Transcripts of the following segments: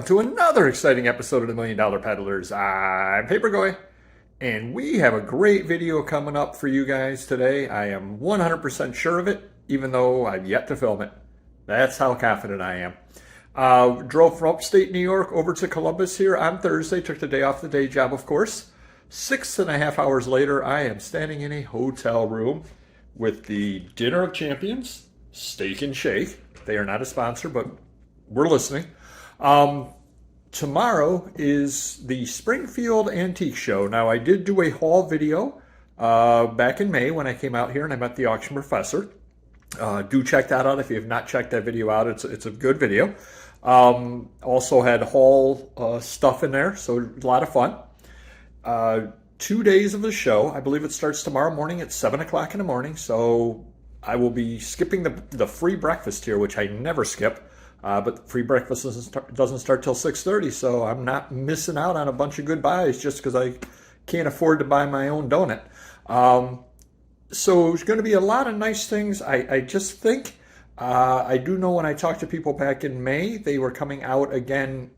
welcome to another exciting episode of the $1 Million Peddlers. I'm Papergoy, and we have a great video coming up for you guys today. I am 100% sure of it, even though I've yet to film it. That's how confident I am. Drove from upstate New York over to Columbus here on Thursday. Took the day off the day job, of course. 6.5 hours later, I am standing in a hotel room with the Dinner of Champions Steak and Shake. They are not a sponsor, but we're listening. Tomorrow is the Springfield Antique Show. Now, I did do a haul video back in May when I came out here and I met the auction professor. Do check that out if you have not checked that video out. It's a good video. Also had haul stuff in there, so a lot of fun. 2 days of the show. I believe it starts tomorrow morning at 7 o'clock in the morning, so I will be skipping the free breakfast here, which I never skip. But free breakfast doesn't start till 6:30, so I'm not missing out on a bunch of good buys just because I can't afford to buy my own donut. So there's going to be a lot of nice things. I just think, I do know when I talked to people back in May, they were coming out again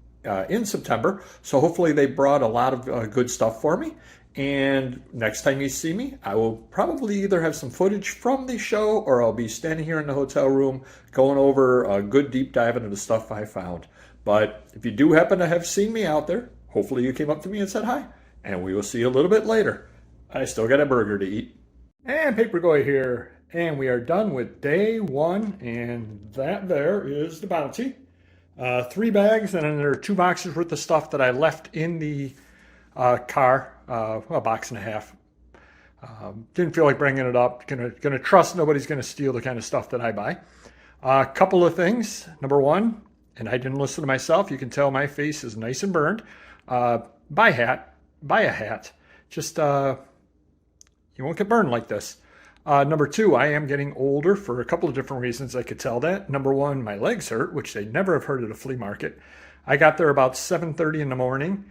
in September. So hopefully they brought a lot of good stuff for me. And next time you see me, I will probably either have some footage from the show or I'll be standing here in the hotel room going over a good deep dive into the stuff I found. But if you do happen to have seen me out there, hopefully you came up to me and said hi, and we will see you a little bit later. I still got a burger to eat. And Papergoy here, and we are done with day one, and that there is the bounty. 3 bags, and then there are 2 boxes worth of stuff that I left in the car, a box and a half. Didn't feel like bringing it up. Gonna trust nobody's gonna steal the kind of stuff that I buy. A couple of things. Number one, and I didn't listen to myself. You can tell my face is nice and burned. Buy a hat. Just you won't get burned like this. Number 2, I am getting older for a couple of different reasons. I could tell that. Number 1, my legs hurt, which they never have hurt at a flea market. I got there about 7:30 in the morning.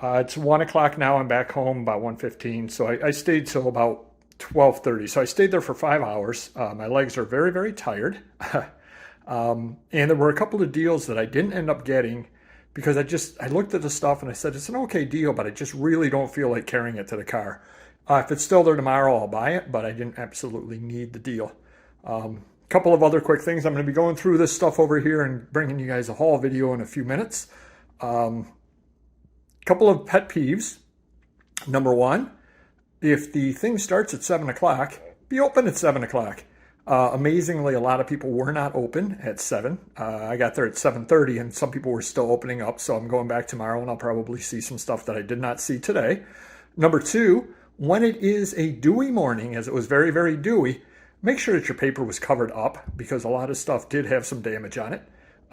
It's 1 o'clock now. I'm back home about 1:15. So I stayed till about 12:30. So I stayed there for 5 hours. My legs are very, very tired. And there were a couple of deals that I didn't end up getting because I looked at the stuff and I said, it's an okay deal, but I just really don't feel like carrying it to the car. If it's still there tomorrow, I'll buy it, but I didn't absolutely need the deal. Couple of other quick things. I'm going to be going through this stuff over here and bringing you guys a haul video in a few minutes. Couple of pet peeves. Number 1, if the thing starts at 7 o'clock, be open at 7 o'clock. Amazingly, a lot of people were not open at 7. I got there at 7:30 and some people were still opening up, so I'm going back tomorrow and I'll probably see some stuff that I did not see today. Number 2, when it is a dewy morning, as it was very, very dewy, make sure that your paper was covered up because a lot of stuff did have some damage on it.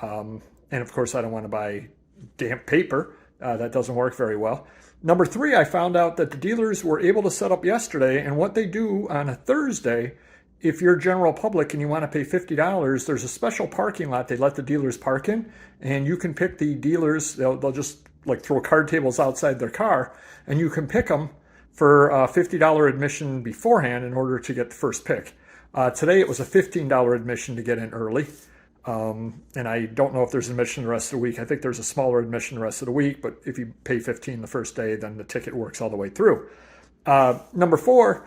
And of course, I don't want to buy damp paper. That doesn't work very well. Number 3, I found out that the dealers were able to set up yesterday, and what they do on a Thursday, if you're general public and you want to pay $50, there's a special parking lot they let the dealers park in, and you can pick the dealers. They'll just like throw card tables outside their car, and you can pick them for a $50 admission beforehand in order to get the first pick. Today it was a $15 admission to get in early. And I don't know if there's admission the rest of the week. I think there's a smaller admission the rest of the week, but if you pay $15 the first day, then the ticket works all the way through. Number 4,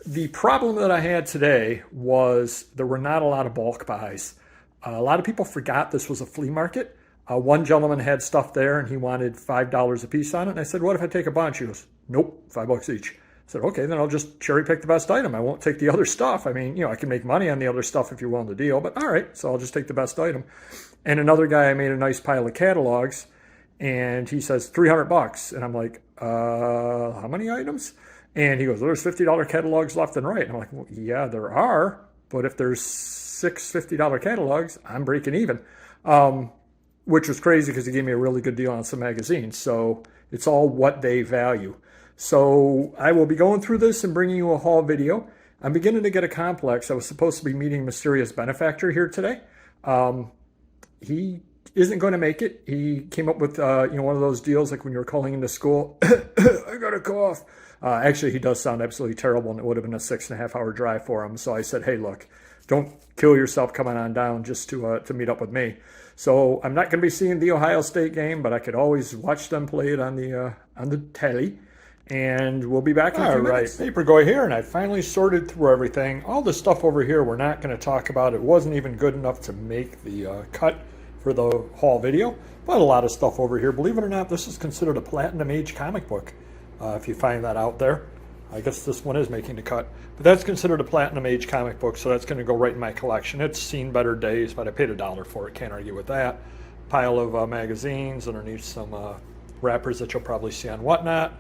the problem that I had today was there were not a lot of bulk buys. A lot of people forgot this was a flea market. One gentleman had stuff there and he wanted $5 a piece on it. And I said, what if I take a bunch? He goes, nope, $5 each. I said, okay, then I'll just cherry pick the best item. I won't take the other stuff. I mean, I can make money on the other stuff if you're willing to deal, but all right, so I'll just take the best item. And another guy, I made a nice pile of catalogs, and he says $300. And I'm like, how many items? And he goes, well, there's $50 catalogs left and right. And I'm like, well, yeah, there are, but if there's 6 $50 catalogs, I'm breaking even. Which was crazy because he gave me a really good deal on some magazines. So it's all what they value. So I will be going through this and bringing you a haul video. I'm beginning to get a complex. I was supposed to be meeting mysterious benefactor here today. He isn't going to make it. He came up with one of those deals like when you were calling into school. I got a cough. Actually, he does sound absolutely terrible, and it would have been a 6.5 hour drive for him. So I said, hey, look, don't kill yourself coming on down just to meet up with me. So I'm not going to be seeing the Ohio State game, but I could always watch them play it on the telly. And we'll be back in a few minutes. All right, Papergoy here, and I finally sorted through everything. All the stuff over here we're not going to talk about. It wasn't even good enough to make the cut for the haul video. But a lot of stuff over here. Believe it or not, this is considered a Platinum Age comic book, if you find that out there. I guess this one is making the cut. But that's considered a Platinum Age comic book, so that's going to go right in my collection. It's seen better days, but I paid $1 for it. Can't argue with that. Pile of magazines underneath some wrappers that you'll probably see on Whatnot.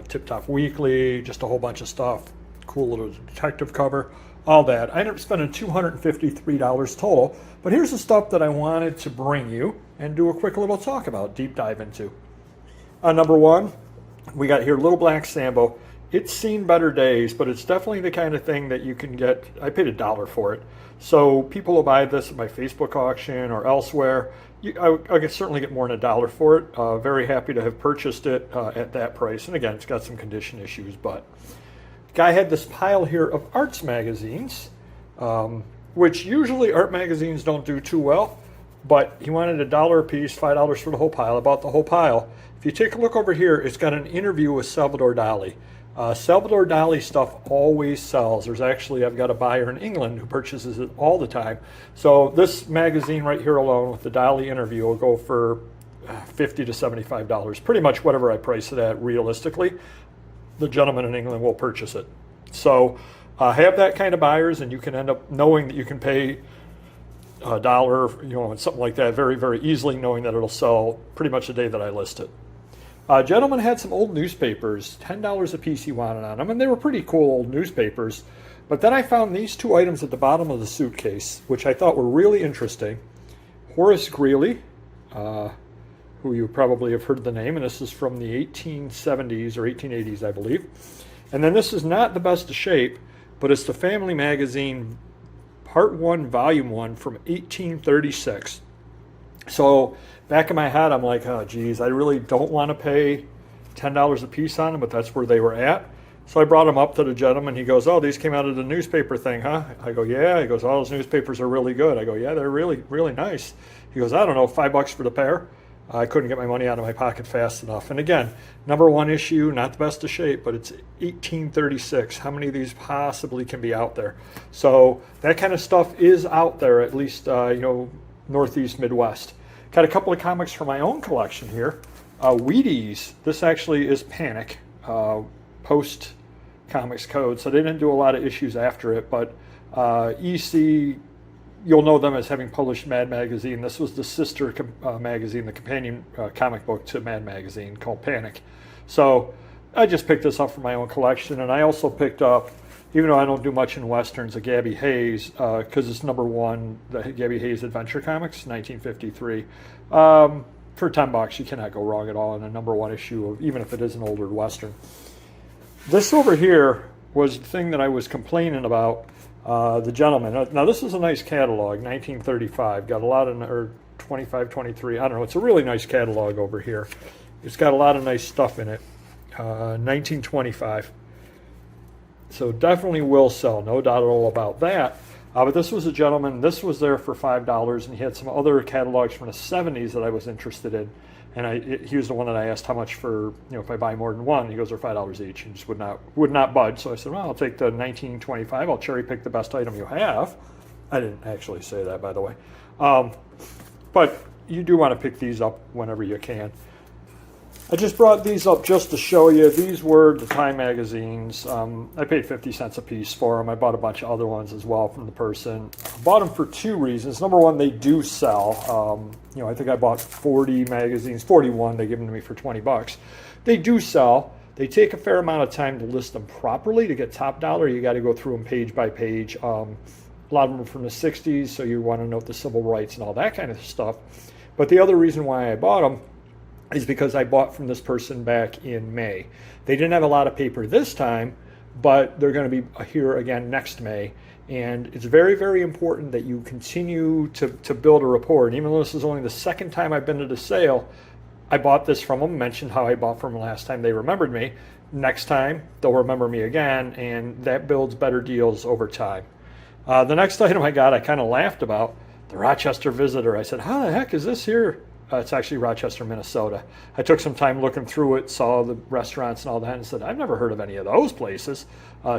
Tip Top Weekly, just a whole bunch of stuff. Cool little detective cover. All that. I ended up spending $253 total. But here's the stuff that I wanted to bring you and do a quick little talk about, deep dive into. Number one, we got here Little Black Sambo. It's seen better days, but it's definitely the kind of thing that you can get. I paid $1 for it. So people will buy this at my Facebook auction or elsewhere. I could certainly get more than $1 for it. Very happy to have purchased it at that price. And again, it's got some condition issues, but guy had this pile here of arts magazines, which usually art magazines don't do too well, but he wanted $1 a piece, $5 for the whole pile. I bought the whole pile. If you take a look over here, it's got an interview with Salvador Dali. Salvador Dali stuff always sells. I've got a buyer in England who purchases it all the time. So this magazine right here alone with the Dali interview will go for $50 to $75. Pretty much whatever I price it at realistically, the gentleman in England will purchase it. So have that kind of buyers, and you can end up knowing that you can pay $1, something like that very, very easily, knowing that it'll sell pretty much the day that I list it. Gentleman had some old newspapers, $10 a piece he wanted on them, and they were pretty cool old newspapers. But then I found these two items at the bottom of the suitcase, which I thought were really interesting. Horace Greeley, who you probably have heard the name, and this is from the 1870s or 1880s, I believe. And then this is not the best of shape, but it's the Family Magazine, Part 1, Volume 1 from 1836. So back in my head, I'm like, oh, geez, I really don't want to pay $10 a piece on them, but that's where they were at. So I brought them up to the gentleman. He goes, oh, these came out of the newspaper thing, huh? I go, yeah. He goes, oh, those newspapers are really good. I go, yeah, they're really, really nice. He goes, I don't know, $5 for the pair. I couldn't get my money out of my pocket fast enough. And again, number one issue, not the best of shape, but it's 1836. How many of these possibly can be out there? So that kind of stuff is out there, at least, Northeast, Midwest. Got a couple of comics from my own collection here. Wheaties, this actually is Panic, post Comics Code, so they didn't do a lot of issues after it, but EC, you'll know them as having published Mad Magazine. This was the sister magazine, the companion comic book to Mad Magazine called Panic. So I just picked this up from my own collection, and I also picked up, even though I don't do much in Westerns, a Gabby Hayes, because it's number one, the Gabby Hayes Adventure Comics, 1953. For $10, you cannot go wrong at all in a number one issue, of, even if it is an older Western. This over here was the thing that I was complaining about, the gentleman. Now, this is a nice catalog, 1935. Got a lot of, or 25, 23, I don't know. It's a really nice catalog over here. It's got a lot of nice stuff in it. 1925. So definitely will sell, no doubt at all about that. But this was a gentleman, this was there for $5, and he had some other catalogs from the 70s that I was interested in. And he was the one that I asked how much for, if I buy more than one. He goes, they're $5 each. He just would not budge. So I said, well, I'll take the 1925. I'll cherry pick the best item you have. I didn't actually say that, by the way. But you do want to pick these up whenever you can. I just brought these up just to show you. These were the Time magazines. I paid 50 cents a piece for them. I bought a bunch of other ones as well from the person. I bought them for two reasons. Number one, they do sell. I think I bought 40 magazines, 41. They give them to me for $20. They do sell. They take a fair amount of time to list them properly. To get top dollar, you got to go through them page by page. A lot of them are from the 60s, so you want to note the civil rights and all that kind of stuff. But the other reason why I bought them is because I bought from this person back in May. They didn't have a lot of paper this time, but they're going to be here again next May. And it's very, very important that you continue to build a rapport. And even though this is only the second time I've been to the sale, I bought this from them, mentioned how I bought from them last time they remembered me. Next time, they'll remember me again, and that builds better deals over time. The next item I got, I kind of laughed about, the Rochester Visitor. I said, how the heck is this here? It's actually Rochester, Minnesota. I took some time looking through it, saw the restaurants and all that, and said, I've never heard of any of those places.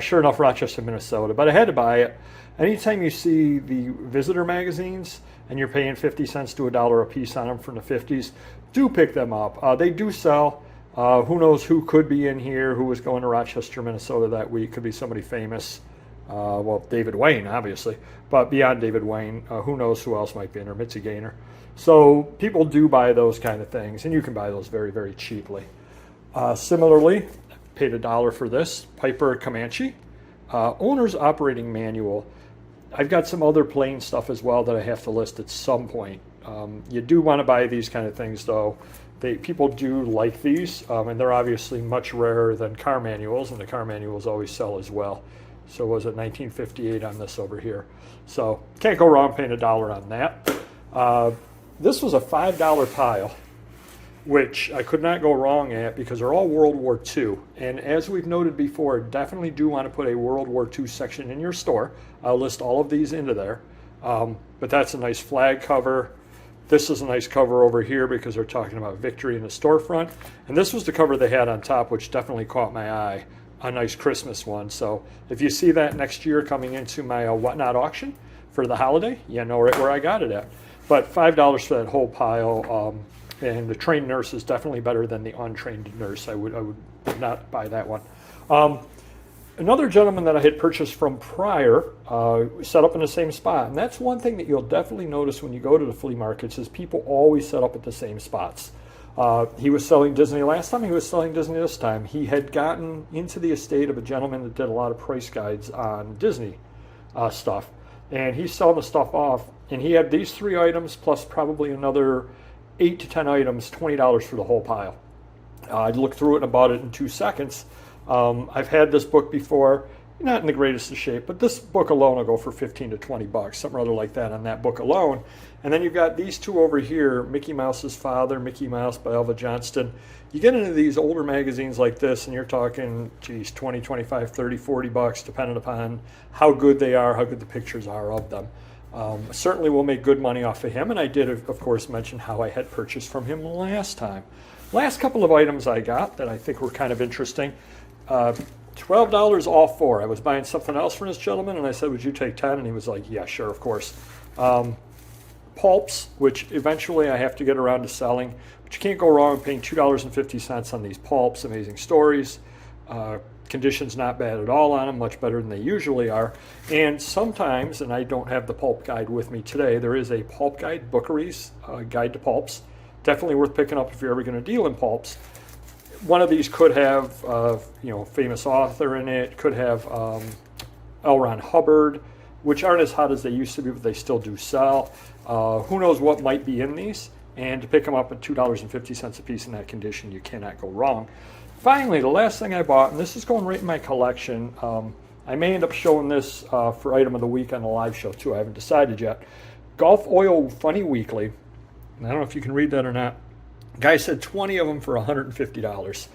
Sure enough, Rochester, Minnesota. But I had to buy it. Anytime you see the visitor magazines and you're paying 50 cents to $1 a piece on them from the 50s, do pick them up. They do sell. Who knows who could be in here, who was going to Rochester, Minnesota that week. Could be somebody famous. Well, David Wayne, obviously. But beyond David Wayne, who knows who else might be in there, Mitzi Gaynor. So people do buy those kind of things, and you can buy those very, very cheaply. Similarly, paid $1 for this, Piper Comanche. Owner's Operating Manual. I've got some other plain stuff as well that I have to list at some point. You do want to buy these kind of things, though. People do like these, and they're obviously much rarer than car manuals, and the car manuals always sell as well. So was it 1958 on this over here? So can't go wrong paying $1 on that. This was a $5 pile, which I could not go wrong at because they're all World War II. And as we've noted before, definitely do want to put a World War II section in your store. I'll list all of these into there. But that's a nice flag cover. This is a nice cover over here because they're talking about victory in the storefront. And this was the cover they had on top, which definitely caught my eye. A nice Christmas one. So if you see that next year coming into my Whatnot auction for the holiday, you know right where I got it at. But $5 for that whole pile, and the trained nurse is definitely better than the untrained nurse. I would not buy that one. Another gentleman that I had purchased from prior set up in the same spot, and that's one thing that you'll definitely notice when you go to the flea markets is people always set up at the same spots. He was selling Disney last time, he was selling Disney this time. He had gotten into the estate of a gentleman that did a lot of price guides on Disney stuff, and he's selling the stuff off. And he had these 3 items plus probably another 8 to 10 items, $20 for the whole pile. I looked through it and bought it in 2 seconds. I've had this book before, not in the greatest of shape, but this book alone will go for 15 to 20 bucks, something rather like that on that book alone. And then you've got these 2 over here, Mickey Mouse's Father, Mickey Mouse by Elva Johnston. You get into these older magazines like this and you're talking, geez, 20, 25, 30, 40 bucks, depending upon how good they are, how good the pictures are of them. Certainly will make good money off of him, and I did, of course, mention how I had purchased from him last time. Last couple of items I got that I think were kind of interesting. $12 all 4. I was buying something else from this gentleman, and I said, would you take 10? And he was like, yeah, sure, of course. Pulps, which eventually I have to get around to selling, but you can't go wrong paying $2.50 on these pulps. Amazing stories. Conditions not bad at all on them, much better than they usually are. And sometimes, and I don't have the pulp guide with me today, there is a pulp guide, Bookery's Guide to Pulps. Definitely worth picking up if you're ever going to deal in pulps. One of these could have, famous author in it, could have L. Ron Hubbard, which aren't as hot as they used to be, but they still do sell. Who knows what might be in these? And to pick them up at $2.50 a piece in that condition, you cannot go wrong. Finally, the last thing I bought, and this is going right in my collection, I may end up showing this for Item of the Week on the live show too, I haven't decided yet. Golf Oil Funny Weekly, and I don't know if you can read that or not. Guy said 20 of them for $150.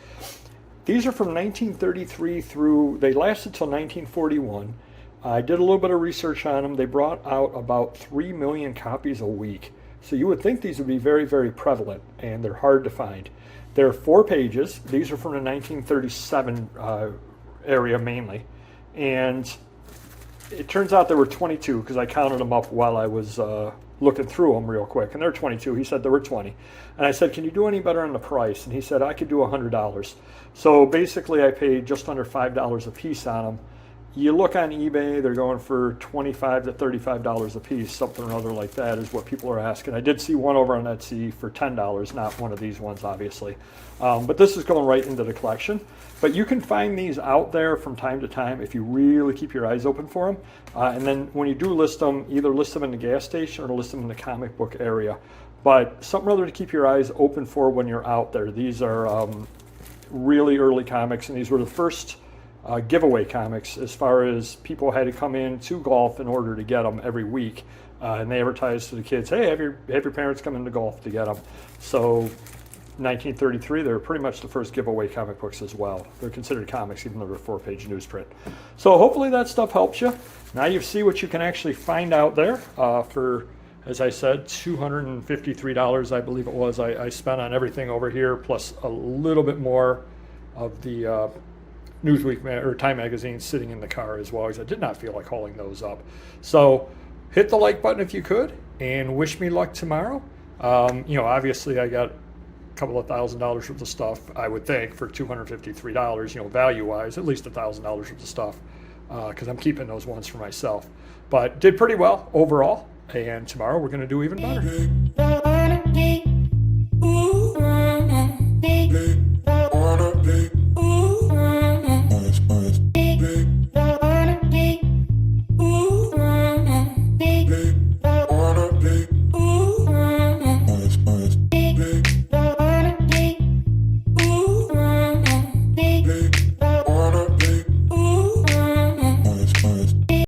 These are from 1933 through, they lasted till 1941. I did a little bit of research on them. They brought out about 3 million copies a week. So you would think these would be very, very prevalent, and they're hard to find. They're 4 pages. These are from the 1937 area mainly. And it turns out there were 22 because I counted them up while I was looking through them real quick. And they're 22. He said there were 20. And I said, can you do any better on the price? And he said, I could do $100. So basically I paid just under $5 a piece on them. You look on eBay, they're going for $25 to $35 a piece, something or other like that is what people are asking. I did see one over on Etsy for $10, not one of these ones, obviously. But this is going right into the collection. But you can find these out there from time to time if you really keep your eyes open for them. And then when you do list them, either list them in the gas station or list them in the comic book area. But something or other to keep your eyes open for when you're out there. These are really early comics, and these were the first giveaway comics as far as people had to come in to golf in order to get them every week. And they advertised to the kids, hey, have your parents come into golf to get them. So 1933. They're pretty much the first giveaway comic books as well. They're considered comics, even though they're 4-page newsprint. So hopefully that stuff helps you. Now you see what you can actually find out there for, as I said, $253, I believe it was, I spent on everything over here, plus a little bit more of the Newsweek or Time magazine sitting in the car as well, because I did not feel like hauling those up. So hit the like button if you could, and wish me luck tomorrow. You know, obviously I got a couple of $1,000 worth of stuff, I would think, for $253, you know, value-wise, at least $1,000 worth of stuff, because I'm keeping those ones for myself. But did pretty well overall, and tomorrow we're going to do even better.